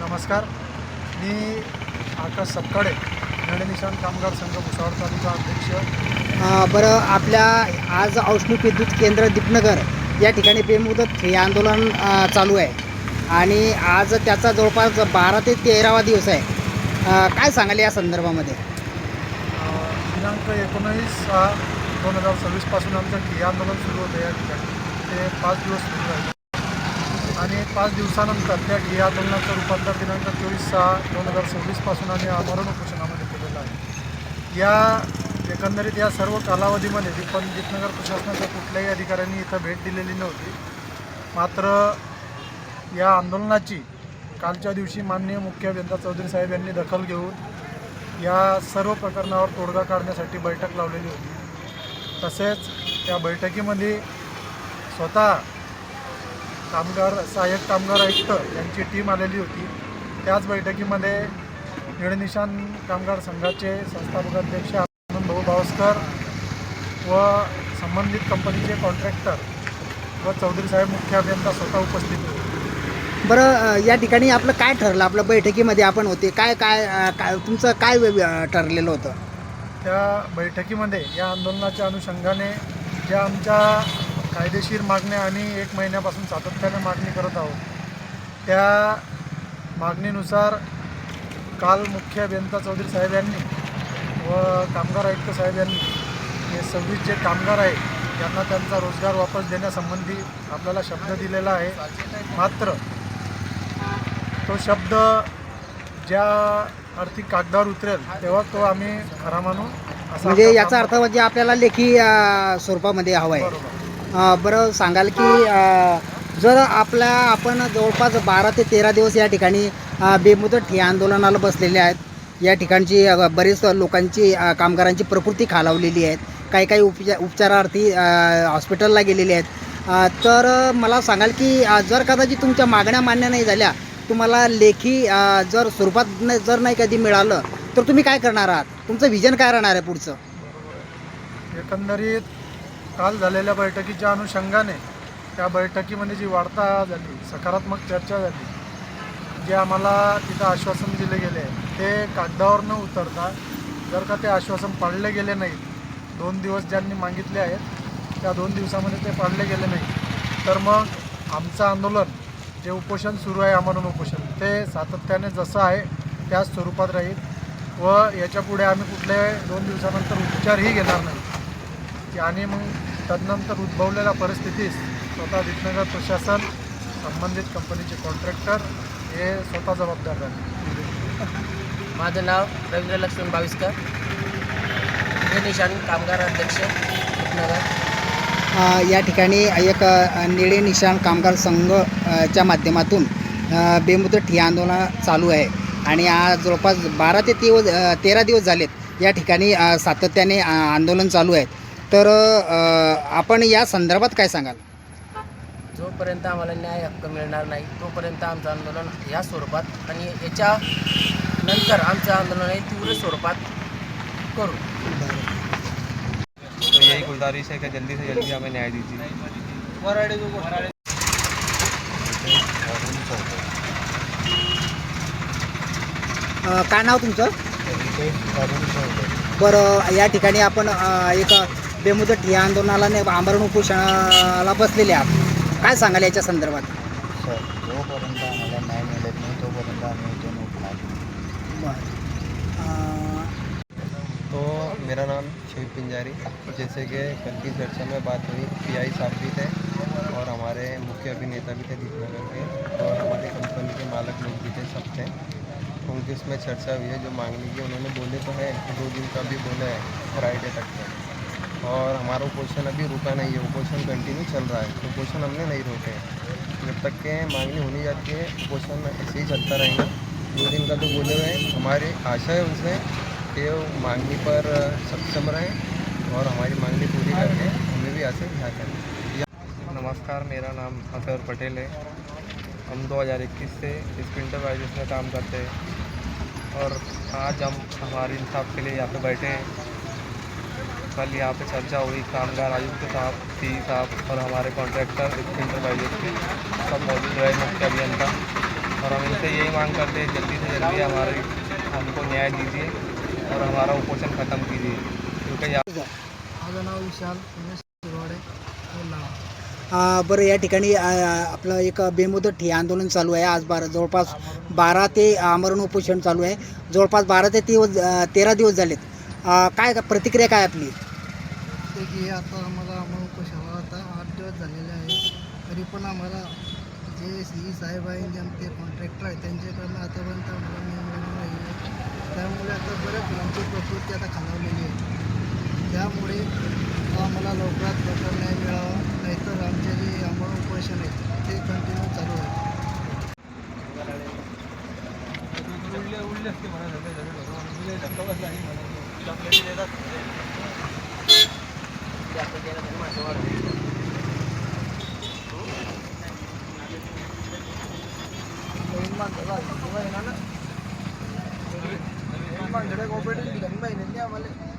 नमस्कार. मी आकाश सपकाळे, नळनिशाण कामगार संघ भुसावळ तालुका अध्यक्ष. बरं, आपल्या आज औष्णिक विद्युत केंद्र दीपनगर या ठिकाणी बेमुदत हे आंदोलन चालू आहे आणि आज त्याचा जवळपास 12 ते 13वा दिवस आहे. काय सांगाल या संदर्भामध्ये? दिनांक 19/6/2026 पासून आमचं ठिय्या आंदोलन सुरू होतं. या ठिकाणी ते 5 दिवस सुरू राहिलं आणि 5 दिवसानंतर त्या ठिय्या आंदोलनाचं रूपांतर दिनांक 24/6/2026 पासून आम्ही आमरण उपोषणामध्ये केलेलं आहे. या एकंदरीत या सर्व कालावधीमध्ये दीपनगर प्रशासनाच्या कुठल्याही अधिकाऱ्यांनी इथं भेट दिलेली नव्हती. मात्र या आंदोलनाची कालच्या दिवशी माननीय मुख्य अभियंता चौधरी साहेब यांनी दखल घेऊन या सर्व प्रकरणावर तोडगा काढण्यासाठी बैठक लावलेली होती. तसेच त्या बैठकीमध्ये स्वतः सहाय्यक कामगार आयुक्त यांची टीम आलेली होती. त्याच बैठकीमध्ये नळनिशाण कामगार संघाचे संस्थापक अध्यक्ष आनंदभाऊ भावस्कर व संबंधित कंपनीचे कॉन्ट्रॅक्टर व चौधरी साहेब मुख्य अभियंता स्वतः उपस्थित होते. बरं, या ठिकाणी आपलं काय ठरलं? आपलं बैठकीमध्ये आपण होते, काय काय काय तुमचं काय ठरलेलं होतं? त्या बैठकीमध्ये या आंदोलनाच्या अनुषंगाने ज्या आमच्या कायदेशीर मागण्या आणि 1 महिन्यापासून सातत्याने मागणी करत आहोत, त्या मागणीनुसार काल मुख्य अभियंता चौधरी साहेब यांनी व कामगार आयुक्त साहेब यांनी हे 26 जे कामगार आहेत यांना त्यांचा रोजगार वापस देण्यासंबंधी आपल्याला शब्द दिलेला आहे. मात्र तो शब्द ज्या आर्थिक कागदावर उतरेल तेव्हा तो आम्ही खरा मानू, असा म्हणजे याचा अर्थ म्हणजे आपल्याला लेखी स्वरूपामध्ये हवं आहे. बरोबर. बरं, सांगाल की जर आपण जवळपास 12 ते 13 दिवस या ठिकाणी बेमुदत ठिय्या आंदोलनाला बसलेले आहेत. या ठिकाणची बरीच लोकांची कामगारांची प्रकृती खालावलेली आहे. काही उपचारार्थी हॉस्पिटलला गेलेले आहेत. तर मला सांगाल की जर कदाचित तुमच्या मागण्या मान्य नाही झाल्या, तुम्हाला लेखी जर स्वरूपात जर नाही कधी मिळालं, तर तुम्ही काय करणार आहात? तुमचं विजन काय राहणार आहे पुढचं? एकंदरीत काल झालेल्या बैठकीच्या अनुषंगाने त्या बैठकीमध्ये जी वार्ता झाली, सकारात्मक चर्चा झाली, जे आम्हाला तिथं आश्वासन दिले गेले ते कागदावर न उतरता जर का ते आश्वासन पाळले गेले नाहीत, 2 दिवस ज्यांनी मागितले आहेत त्या 2 दिवसामध्ये ते पाळले गेले नाही, तर मग आमचं आंदोलन जे उपोषण सुरू आहे, आमरण उपोषण, ते सातत्याने जसं आहे त्याच स्वरूपात राहील व याच्यापुढे आम्ही कुठले 2 दिवसानंतर उपचारही घेणार नाही. आणि मग तदनंतर उद्भवलेल्या परिस्थितीस स्वतः दीपनगर प्रशासन, संबंधित कंपनीचे कॉन्ट्रॅक्टर हे स्वतः जबाबदार राहतील. माझं नाव रवींद्र लक्ष्मण बाविस्कर, नळनिशाण कामगार अध्यक्ष दीपनगर. या ठिकाणी एक निळे निशाण कामगार संघ च्या माध्यमातून बेमुदत ठिय्या आंदोलन चालू आहे आणि आज जवळपास 12 ते 13 दिवस झालेत या ठिकाणी सातत्याने आंदोलन चालू आहे. तर आपण या संदर्भात काय सांगाल? जोपर्यंत आम्हाला न्याय हक्क मिळणार नाही तोपर्यंत आमचं आंदोलन या स्वरूपात आणि याच्या नंतर आमचं आंदोलन हे तीव्र स्वरूपात करू. तो यही गुजारिश है कि जल्दी से जल्दी हमें न्याय दीजिए. काय नाव तुमचं? बरं, या ठिकाणी आपण एक बेमुदत ठिय्या आंदोलनाला आमरण उपोषणाला बसलेले आहात. काय सांगाल याच्या संदर्भात? सर, जोपर्यंत आम्हाला न्याय मिळत नाही तोपर्यंत आम्ही इथून उठणार नाही. तो मेरा नाम शिव पिंजारी. जैसे कि कल की चर्चा में बात हुई, पीआई साहब भी थे और हमारे मुख्य अभिनेता भी थे दीपनगर के और हमारी कंपनी के मालिक लोग भी थे, सब थे. उनकी इसमें चर्चा हुई है. जो मांगने की उन्होंने बोले तो है, 2 दिन का भी बोले हैं, फ्राइडे तक का. और हमारा उपोषण अभी रुका नहीं है, उपोषण कंटिन्यू चल रहा है. उपोषण हमने नहीं रोके. जब तक के मांगनी होनी जाती है उपोषण ऐसे ही चलता रहेगा. 2 दिन का तो बोले हुए हैं. हमारी आशा है उनसे कि वो मांगनी पर सक्षम रहें और हमारी मांगनी पूरी करके हमें भी यहाँ से रिहा करें. नमस्कार, मेरा नाम अतुर पटेल है. हम 2021 से इस इंटरप्राइजेस में काम करते हैं और आज हम हमारे इंसाफ के लिए यहाँ पे बैठे हैं. कल यहाँ पे चर्चा हुई, कामगार आयुक्त साहब, सी साहब और हमारे कॉन्ट्रैक्टर इंटरप्राइजेस के सब मौजूद रहे, मुख्य अभियंता. और हम इनसे यही मांग करते हैं जल्दी से जल्दी हमारे हमको न्याय दीजिए और हमारा उपोषण ख़त्म कीजिए क्योंकि माझं नाव विशाल उमेश शिरवाडे बोला. बरं या ठिकाणी आपलं एक बेमुदत ठिय्या आंदोलन चालू आहे. आज जवळपास 12 ते आमरण उपोषण चालू आहे. जवळपास 12 ते 13 दिवस झालेत. काय प्रतिक्रिया काय आपली? ते की आता आम्हाला उपोषणाला आता 8 दिवस झालेले आहे. तरी पण आम्हाला जे सी साहेब आहे जे आमचे कॉन्ट्रॅक्टर आहे त्यांच्याकडनं आतापर्यंत आम्हाला न्याय मिळाला नाही आहे. त्यामुळे आता बऱ्याच मुलांची प्रकृती आता खालावलेली आहे. त्यामुळे आम्हाला लवकरात लवकर न्याय मिळावा, नाहीतर आमचे जे आमरण उपोषण आहे ते कंटिन्यू चालू आहे. कोऑपरेटिव्ह ठिकाणी पाहिजे आम्हाला